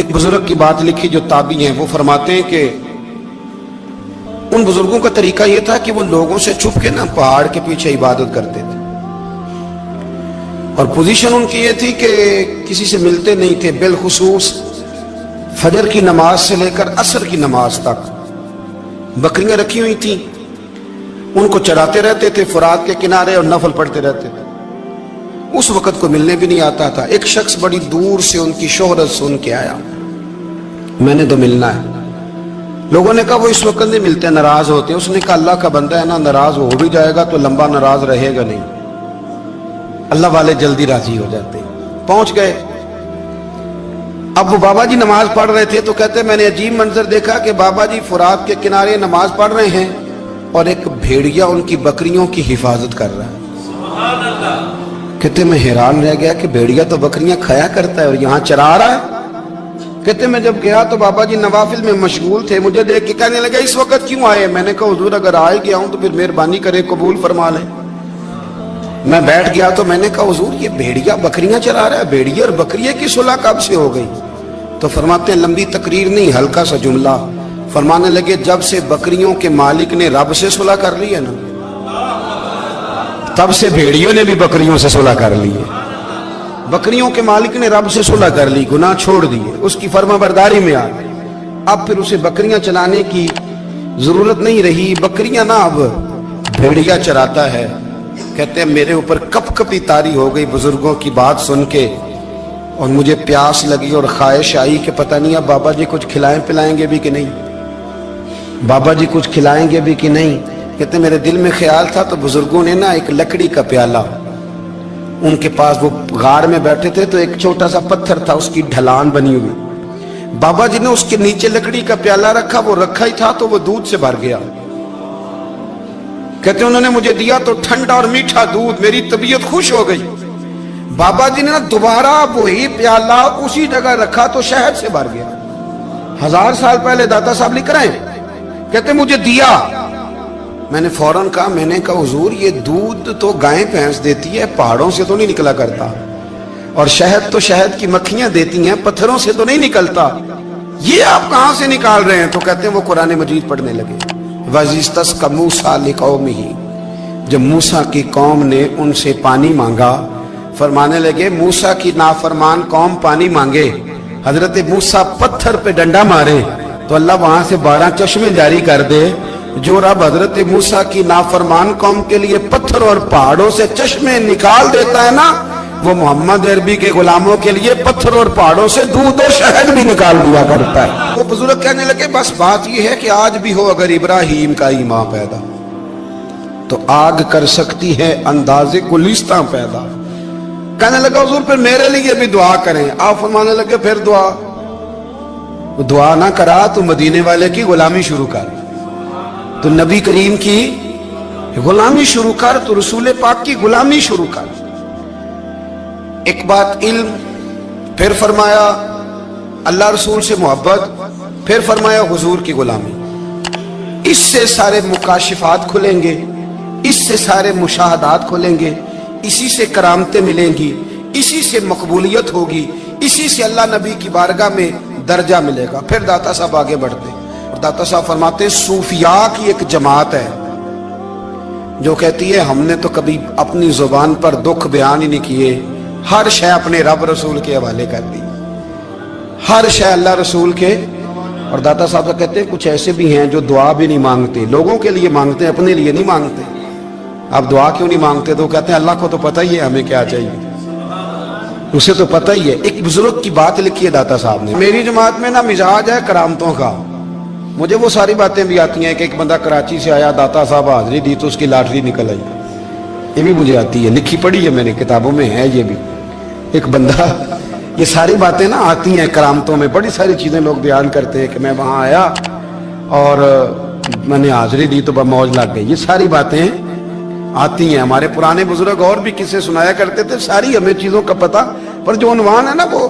ایک بزرگ کی بات لکھی جو تابعی ہیں، وہ فرماتے ہیں کہ ان بزرگوں کا طریقہ یہ تھا کہ وہ لوگوں سے چھپ کے نا پہاڑ کے پیچھے عبادت کرتے تھے، اور پوزیشن ان کی یہ تھی کہ کسی سے ملتے نہیں تھے، بالخصوص فجر کی نماز سے لے کر عصر کی نماز تک بکریاں رکھی ہوئی تھیں، ان کو چراتے رہتے تھے فرات کے کنارے اور نفل پڑھتے رہتے تھے۔ اس وقت کو ملنے بھی نہیں آتا تھا۔ ایک شخص بڑی دور سے ان کی شہرت سن کے آیا، میں نے تو ملنا ہے۔ لوگوں نے کہا وہ اس وقت نہیں ملتے، ناراض ہوتے ہیں۔ اس نے کہا اللہ کا بندہ ہے نا، ناراض ہو بھی جائے گا تو لمبا ناراض رہے گا نہیں، اللہ والے جلدی راضی ہو جاتے ہیں۔ پہنچ گئے۔ اب وہ بابا جی نماز پڑھ رہے تھے تو کہتے میں نے عجیب منظر دیکھا کہ بابا جی فرات کے کنارے نماز پڑھ رہے ہیں اور ایک بھیڑیا ان کی بکریوں کی حفاظت کر رہا ہے۔ سبحان اللہ۔ کہتے میں حیران رہ گیا کہ بھیڑیا تو بکریاں کھایا کرتا ہے اور یہاں چرا رہا ہے۔ کہتے میں جب گیا تو بابا جی نوافل میں مشغول تھے، مجھے دیکھ کے کہنے لگا اس وقت کیوں آئے؟ میں نے کہا حضور اگر آئے گیا ہوں تو پھر مہربانی کرے قبول فرما لیں۔ میں بیٹھ گیا تو میں نے کہا حضور یہ بھیڑیا بکریاں چرا رہا ہے، بھیڑیا اور بکریے کی صلح کب سے ہو گئی؟ تو فرماتے ہیں لمبی تقریر نہیں، ہلکا سا جملہ۔ فرمانے لگے جب سے بکریوں کے مالک نے رب سے صلح کر لی ہے نا، تب سے بھیڑیوں نے بھی بکریوں سے صلح کر لی ہے۔ بکریوں کے مالک نے رب سے صلح کر لی، گناہ چھوڑ دیے، اس کی فرما برداری میں آ گئے۔ اب پھر اسے بکریاں چلانے کی ضرورت نہیں رہی، بکریاں نہ اب بھیڑیا چراتا ہے۔ کہتے ہیں میرے اوپر کپ کپی طاری ہو گئی بزرگوں کی بات سن کے، اور مجھے پیاس لگی اور خواہش آئی کہ پتہ نہیں اب بابا جی کچھ کھلائیں پلائیں گے بھی کہ نہیں، بابا جی کچھ کھلائیں گے بھی کہ نہیں۔ کہتے میرے دل میں خیال تھا تو بزرگوں نے نا ایک لکڑی کا پیالہ، ان کے پاس وہ غار میں بیٹھے تھے تو ایک چھوٹا سا پتھر تھا، اس کی ڈھلان بنی ہوئی، بابا جی نے اس کے نیچے لکڑی کا پیالہ رکھا، وہ رکھا ہی تھا تو وہ دودھ سے بھر گیا۔ کہتے انہوں نے مجھے دیا تو ٹھنڈا اور میٹھا دودھ، میری طبیعت خوش ہو گئی۔ بابا جی نے دوبارہ وہی پیالہ اسی جگہ رکھا تو شہد سے بھر گیا۔ 1000 سال پہلے داتا صاحب لکھ رہے ہیں، کہتے مجھے دیا۔ میں نے فوراً کہا، میں نے کہا حضور یہ دودھ تو گائیں بھینس دیتی ہے، پہاڑوں سے تو نہیں نکلا کرتا، اور شہد تو شہد کی مکھیاں دیتی ہیں، پتھروں سے تو نہیں نکلتا، یہ آپ کہاں سے نکال رہے ہیں؟ تو کہتے ہیں وہ قرآن مجید پڑھنے لگے۔ وَإِذِ اسْتَسْقَى مُوسَىٰ لِقَوْمِهِ، جب موسیٰ کی قوم نے ان سے پانی مانگا، فرمانے لگے موسیٰ کی نافرمان قوم پانی مانگے، حضرت موسیٰ پتھر پہ ڈنڈا مارے تو اللہ وہاں سے 12 چشمے جاری کر دے۔ جو رب حضرت موسیٰ کی نافرمان قوم کے لیے پتھر اور پہاڑوں سے چشمے نکال دیتا ہے نا، وہ محمد عربی کے غلاموں کے لیے پتھر اور پہاڑوں سے دودھ اور شہد بھی نکال دیا کرتا ہے۔ وہ بزرگ کہنے لگے بس بات یہ ہے کہ آج بھی ہو اگر ابراہیم کا ایمان پیدا تو آگ کر سکتی ہے انداز گلستاں پیدا۔ کہنے لگا حضور پھر میرے لیے بھی دعا کریں۔ آپ فرمانے لگے پھر دعا نہ کرا تو مدینے والے کی غلامی شروع کر، تو نبی کریم کی غلامی شروع کر، تو رسول پاک کی غلامی شروع کر۔ ایک بات علم، پھر فرمایا اللہ رسول سے محبت، پھر فرمایا حضور کی غلامی۔ اس سے سارے مکاشفات کھلیں گے، اس سے سارے مشاہدات کھلیں گے، اسی سے کرامتیں ملیں گی، اسی سے مقبولیت ہوگی، اسی سے اللہ نبی کی بارگاہ میں درجہ ملے گا۔ پھر داتا صاحب آگے بڑھتے اور داتا صاحب فرماتے ہیں صوفیاء کی ایک جماعت ہے جو کہتی ہے ہم نے تو کبھی اپنی زبان پر دکھ بیان ہی نہیں کیے، ہر شے اپنے رب رسول کے حوالے کر دی، ہر شے اللہ رسول کے۔ اور داتا صاحب کہتے ہیں کچھ ایسے بھی ہیں جو دعا بھی نہیں مانگتے، لوگوں کے لیے مانگتے ہیں، اپنے لیے نہیں مانگتے۔ آپ دعا کیوں نہیں مانگتے؟ تو کہتے ہیں اللہ کو تو پتہ ہی ہے ہمیں کیا چاہیے، اسے تو پتہ ہی ہے۔ ایک بزرگ کی بات لکھی ہے داتا صاحب نے، میری جماعت میں نا مزاج ہے کرامتوں کا، مجھے وہ ساری باتیں بھی آتی ہیں کہ ایک بندہ کراچی سے آیا، داتا صاحب حاضری دی تو اس کی لاٹری نکل آئی، یہ بھی مجھے آتی ہے، لکھی پڑھی ہے میں نے، کتابوں میں ہے یہ بھی۔ ایک بندہ، یہ ساری باتیں نا آتی ہیں کرامتوں میں، بڑی ساری چیزیں لوگ بیان کرتے ہیں کہ میں وہاں آیا اور میں نے حاضری دی تو موج لگ گئی، یہ ساری باتیں آتی ہیں۔ ہمارے پرانے بزرگ اور بھی قصے سنایا کرتے تھے، ساری ہمیں چیزوں کا پتہ، پر جو عنوان ہے نا وہ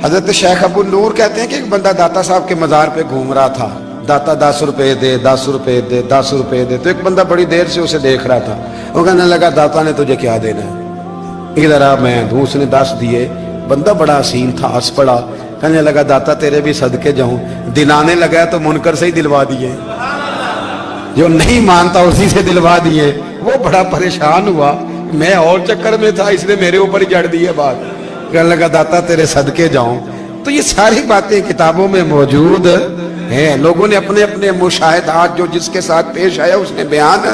حضرت شیخ ابو نور کہتے ہیں کہ ایک بندہ داتا صاحب کے مزار پہ گھوم رہا تھا، داتا 10 روپے دے، 10 روپے دے، 10 روپے دے، تو ایک بندہ بڑی دیر سے اسے دیکھ رہا تھا، وہ کہنے لگا داتا نے تجھے کیا دینا ہے، ادھر آ میں دوں۔ اس نے 10 دیے، بندہ بڑا حسین تھا، ہنس پڑا، کہنے لگا داتا تیرے بھی صدقے جاؤں، دن آنے لگا تو منکر سے ہی دلوا دیے، جو نہیں مانتا اسی سے دلوا دیے۔ وہ بڑا پریشان ہوا، میں اور چکر میں تھا، اس نے میرے اوپر ہی جڑ دی ہے بات۔ کہنے لگا داتا تیرے صدقے جاؤں۔ تو یہ ساری باتیں کتابوں میں موجود ہیں، لوگوں نے اپنے اپنے مشاہدات جو جس کے ساتھ پیش آیا اس نے بیان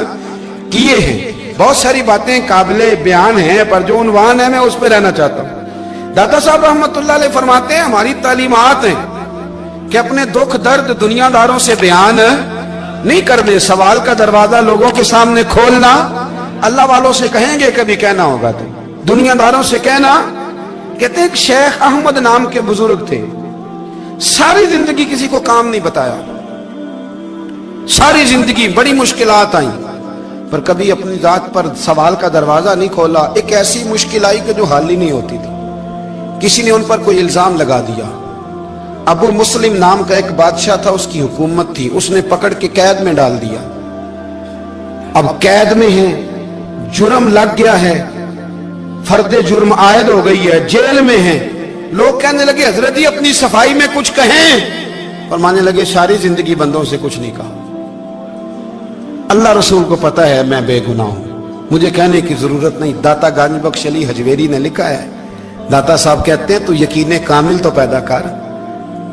کیے ہیں۔ بہت ساری باتیں قابل بیان ہیں، پر جو عنوان ہے میں اس پہ رہنا چاہتا ہوں۔ داتا صاحب رحمت اللہ علیہ فرماتے ہیں ہماری تعلیمات ہیں کہ اپنے دکھ درد دنیا داروں سے بیان نہیں کرنے، سوال کا دروازہ لوگوں کے سامنے کھولنا اللہ والوں سے کہیں گے کبھی کہنا ہوگا تو دنیا داروں سے کہنا۔ کہتے ہیں کہ شیخ احمد نام کے بزرگ تھے، ساری زندگی کسی کو کام نہیں بتایا، ساری زندگی بڑی مشکلات آئیں، پر کبھی اپنی ذات پر سوال کا دروازہ نہیں کھولا۔ ایک ایسی مشکل آئی کہ جو حل ہی نہیں ہوتی تھی، کسی نے ان پر کوئی الزام لگا دیا۔ ابو مسلم نام کا ایک بادشاہ تھا، اس کی حکومت تھی، اس نے پکڑ کے قید میں ڈال دیا۔ اب قید میں ہیں، جرم لگ گیا ہے، فرد جرم عائد ہو گئی ہے، جیل میں ہیں۔ لوگ کہنے لگے حضرت جی اپنی صفائی میں کچھ کہیں، اور ماننے لگے ساری زندگی بندوں سے کچھ نہیں کہا، اللہ رسول کو پتا ہے میں بے گناہ ہوں، مجھے کہنے کی ضرورت نہیں۔ داتا گنج بخش علی حجویری نے لکھا ہے، داتا صاحب کہتے ہیں تو یقین کامل تو پیدا کر،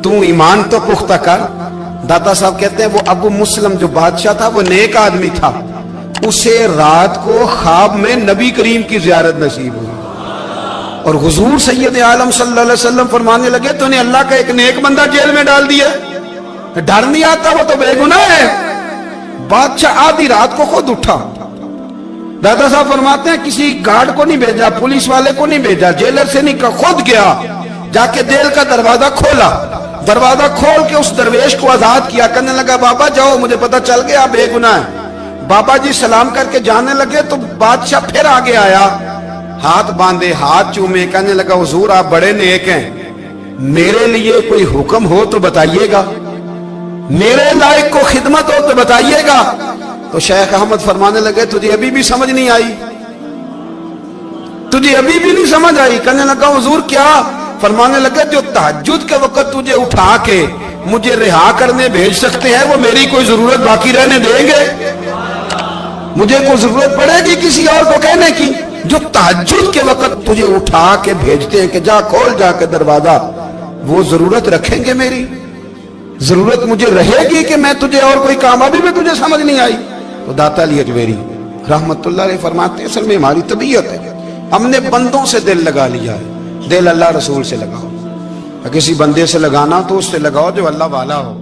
تو ایمان تو پختہ کر۔ داتا صاحب کہتے ہیں وہ ابو مسلم جو بادشاہ تھا وہ نیک آدمی تھا، اسے رات کو خواب میں نبی کریم کی زیارت نصیب ہوئی، اور حضور سید عالم صلی اللہ علیہ وسلم فرمانے لگے تو نے اللہ کا ایک نیک بندہ جیل میں ڈال دیا، ڈر نہیں آتا، وہ تو بے گناہ ہے۔ بادشاہ آدھی رات کو خود اٹھا، دادا صاحب فرماتے ہیں کسی گارڈ کو نہیں بھیجا، پولیس والے کو نہیں بھیجا، جیلر سے نہیں کہا، خود گیا، جا کے جیل کا دروازہ کھولا، دروازہ کھول کے اس درویش کو آزاد کیا، کہنے لگا بابا جاؤ مجھے پتا چل گیا بے گناہ ہے۔ بابا جی سلام کر کے جانے لگے تو بادشاہ پھر آگے آیا، ہاتھ باندھے، ہاتھ چومے، کہنے لگا حضور آپ بڑے نیک ہیں، میرے لیے کوئی حکم ہو تو بتائیے گا، میرے لائق کو خدمت ہو تو بتائیے گا۔ تو شیخ احمد فرمانے لگے تجھے ابھی بھی سمجھ نہیں آئی، تجھے ابھی بھی نہیں سمجھ آئی؟ کہنے لگا حضور کیا؟ فرمانے لگے جو تہجد کے وقت تجھے اٹھا کے مجھے رہا کرنے بھیج سکتے ہیں وہ میری کوئی ضرورت باقی رہنے دیں گے؟ مجھے کوئی ضرورت پڑے گی کسی اور کو کہنے کی؟ جو تہجد کے وقت تجھے اٹھا کے بھیجتے ہیں کہ جا کھول جا کے دروازہ، وہ ضرورت رکھیں گے میری؟ ضرورت مجھے رہے گی کہ میں تجھے اور کوئی کام؟ ابھی بھی تجھے سمجھ نہیں آئی؟ تو داتا علی حجویری رحمت اللہ علیہ فرماتے ہیں اصل میں ہماری طبیعت ہے، ہم نے بندوں سے دل لگا لیا ہے، دل اللہ رسول سے لگاؤ، کسی بندے سے لگانا تو اس سے لگاؤ جو اللہ والا ہو۔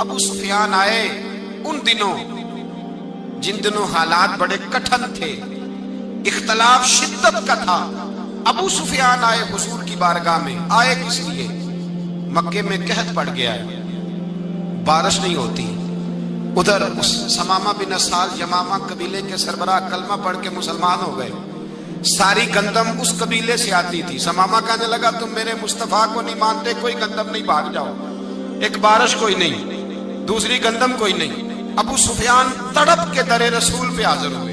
ابو سفیان آئے ان دنوں جن دنوں حالات بڑے کٹھن تھے، اختلاف شدت کا تھا۔ ابو سفیان آئے حضور کی بارگاہ میں، آئے کس لیے؟ مکے میں قحط پڑ گیا ہے، بارش نہیں ہوتی، ادھر اس سمامہ بن اسال یمامہ قبیلے کے سربراہ کلمہ پڑھ کے مسلمان ہو گئے، ساری گندم اس قبیلے سے آتی تھی۔ سمامہ کہنے لگا تم میرے مصطفیٰ کو نہیں مانتے، کوئی گندم نہیں، بھاگ جاؤ۔ ایک بارش کوئی نہیں، دوسری گندم کوئی نہیں۔ ابو سفیان تڑپ کے در رسول پہ حاضر ہوئے۔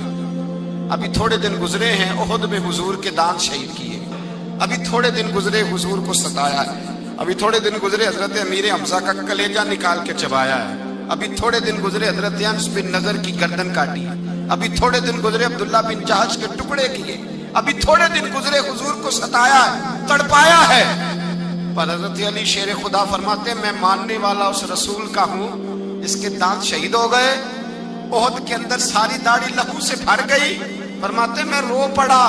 ابھی تھوڑے دن گزرے ہیں احد میں حضور کے دان شہید کیے، ابھی تھوڑے دن گزرے حضور کو ستایا ہے، ابھی تھوڑے دن گزرے حضرت امیر حمزہ کا کلیجہ نکال کے چبایا ہے، ابھی تھوڑے دن گزرے حضرت انس بن نضر کی گردن کاٹی، ابھی تھوڑے دن گزرے عبداللہ بن جہش کے ٹکڑے کیے، ابھی تھوڑے دن گزرے حضور کو ستایا ہے، تڑپایا ہے۔ پر حضرت علی شیر خدا فرماتے ہیں میں ماننے والا اس رسول کا ہوں جس کے دانت شہید ہو گئے، احد کے اندر ساری داڑھی لہو سے بھر گئی۔ فرماتے ہیں میں رو پڑا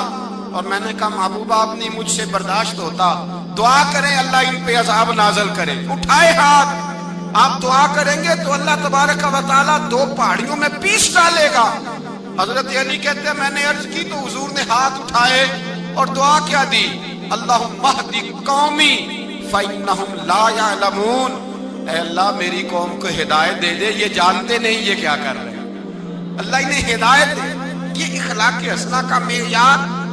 اور میں نے کہا محبوبہ آپ نہیں مجھ سے برداشت ہوتا، دعا کریں اللہ ان پہ عذاب نازل کرے۔ اٹھائے ہاتھ، آپ دعا کریں گے تو اللہ تبارک و تعالیٰ دو پہاڑیوں میں پیس ڈالے گا۔ حضرت علی کہتے ہیں میں نے عرض کی تو حضور نے ہاتھ اٹھائے اور دعا کیا دی، اللہم اہدی قومی فإنہم لا یعلمون، اے اللہ میری قوم کو ہدایت دے دے، یہ جانتے نہیں یہ کیا کر رہے ہیں، اللہ انہیں ہدایت دے۔ یہ اخلاق حسنہ کا معیار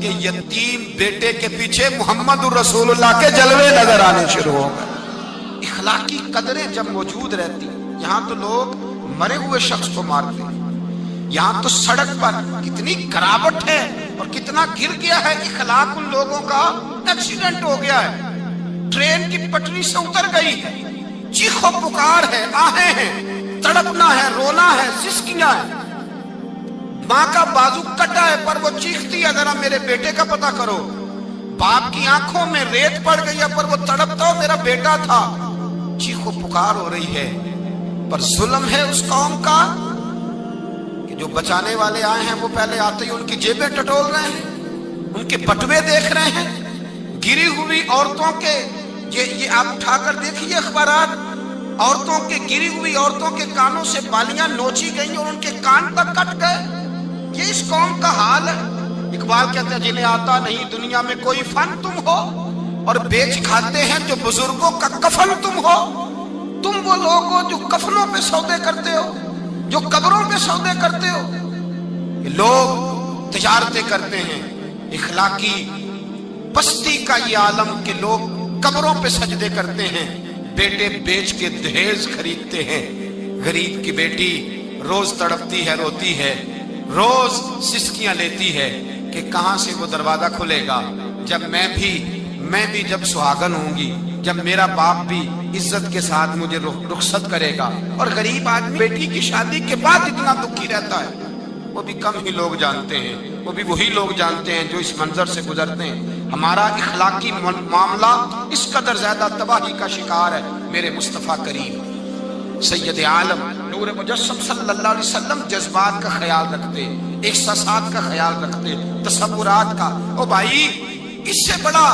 کے یتیم بیٹے کے پیچھے محمد رسول اللہ کے جلوے نظر آنے شروع ہو گئے۔ اخلاقی قدریں جب موجود رہتی، یہاں تو لوگ مرے ہوئے شخص کو مارتے ہیں، یہاں تو سڑک پر کتنی گراوٹ ہے اور کتنا گر گیا ہے، اخلاق ان لوگوں کا ایکسیڈنٹ ہو گیا ہے، ٹرین کی پٹری سے اتر گئی ہے، چیخو پکار ہے، آہیں ہیں، تڑپنا ہے، رونا ہے، سسکیاں ہے، ماں کا بازو کٹا ہے پر وہ چیختی ہے ذرا میرے بیٹے کا پتہ کرو، باپ کی آنکھوں میں ریت پڑ گئی ہے پر وہ تڑپتا ہو میرا بیٹا تھا، چیخو پکار ہو رہی ہے۔ پر ظلم ہے اس قوم کا کہ جو بچانے والے آئے ہیں وہ پہلے آتے ہی ان کی جیبیں ٹٹول رہے ہیں، ان کے بٹوے دیکھ رہے ہیں، گری ہوئی عورتوں کے، یہ آپ اٹھا کر دیکھیے اخبارات، عورتوں کے گری ہوئی عورتوں کے کانوں سے بالیاں نوچی گئیں اور ان کے کان تک کٹ گئے۔ یہ اس قوم کا حال ہے۔ اقبال کہتے ہیں جنہیں آتا نہیں دنیا میں کوئی فن تم ہو اور بیچ کھاتے ہیں جو بزرگوں کا کفن تم ہو۔ تم وہ لوگ ہو جو کفنوں پہ سودے کرتے ہو، جو قبروں پہ سودے کرتے ہو۔ یہ لوگ تجارتیں کرتے ہیں، اخلاقی پستی کا یہ عالم کہ لوگ قبروں پہ سجدے کرتے ہیں، بیٹے بیچ کے دہیز خریدتے ہیں۔ غریب کی بیٹی روز تڑپتی ہے، روتی ہے، روز سسکیاں لیتی ہے کہ کہاں سے وہ دروازہ کھلے گا جب میں بھی جب سہاگن ہوں گی، جب میرا باپ بھی عزت کے ساتھ مجھے رخصت کرے گا۔ اور غریب آدمی بیٹی کی شادی کے بعد اتنا دکھی رہتا ہے، وہ بھی کم ہی لوگ جانتے ہیں، وہ بھی وہی لوگ جانتے ہیں جو اس منظر سے گزرتے ہیں۔ ہمارا اخلاقی معاملہ اس قدر زیادہ تباہی کا شکار ہے۔ میرے مصطفیٰ کریم سید عالم نور مجسم صلی اللہ علیہ وسلم جذبات کا خیال رکھتے، احساسات کا خیال رکھتے، تصورات کا۔ او بھائی، اس سے بڑا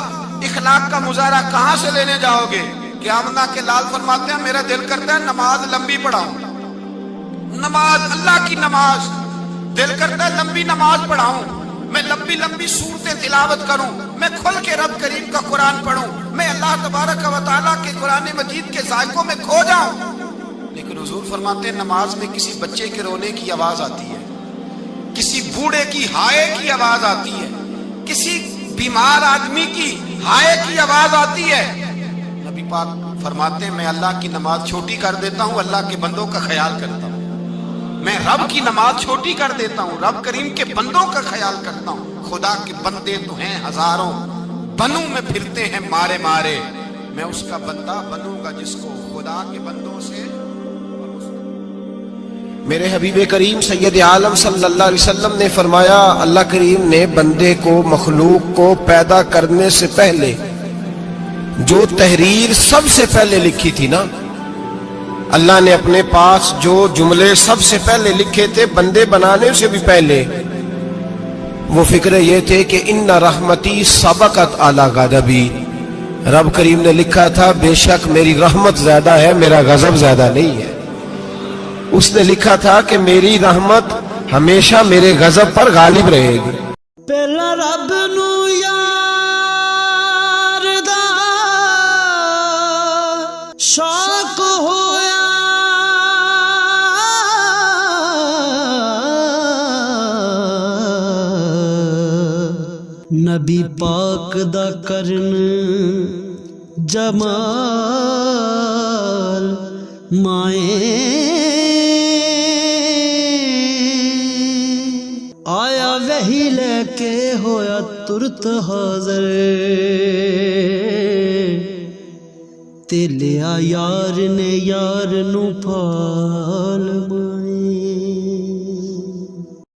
اخلاق کا مظاہرہ کہاں سے لینے جاؤ گے؟ کہ آمنہ کے لال فرماتے ہیں میرا دل کرتا ہے نماز لمبی پڑھاؤں، نماز اللہ کی نماز، دل کرتا ہے لمبی نماز پڑھاؤں، میں لمبی لمبی سورتیں تلاوت کروں، میں کھل کے رب کریم کا قرآن پڑھوں، میں اللہ تبارک و تعالیٰ کے قرآن مجید کے ذائقوں میں کھو جاؤں۔ لیکن حضور فرماتے ہیں نماز میں کسی بچے کے رونے کی آواز آتی ہے، کسی بوڑھے کی ہائے کی آواز آتی ہے، کسی بیمار آدمی کی ہائے کی آواز آتی ہے۔ نبی پاک فرماتے ہیں میں اللہ کی نماز چھوٹی کر دیتا ہوں، اللہ کے بندوں کا خیال کرتا ہوں۔ میں رب کی نماز چھوٹی کر دیتا ہوں، رب کریم کے بندوں کا خیال کرتا ہوں۔ خدا کے بندے تو ہیں ہزاروں، بنوں میں پھرتے ہیں مارے مارے، میں اس کا بندہ بنوں گا جس کو خدا کے بندوں سے۔ میرے حبیب کریم سید عالم صلی اللہ علیہ وسلم نے فرمایا اللہ کریم نے بندے کو، مخلوق کو پیدا کرنے سے پہلے جو تحریر سب سے پہلے لکھی تھی نا، اللہ نے اپنے پاس جو جملے سب سے پہلے لکھے تھے بندے بنانے سے بھی پہلے، وہ فکرے یہ تھے کہ ان رحمتی سبقت اعلی غضبی۔ رب کریم نے لکھا تھا بے شک میری رحمت زیادہ ہے، میرا غضب زیادہ نہیں ہے۔ اس نے لکھا تھا کہ میری رحمت ہمیشہ میرے غضب پر غالب رہے گی۔ پہلا رب نو یار دا شوق ہویا، نبی پاک دا کرن جمال مائیں آیا وہی لے کے ہویا ترت حاضر، تے لیا یار نے یار نو پال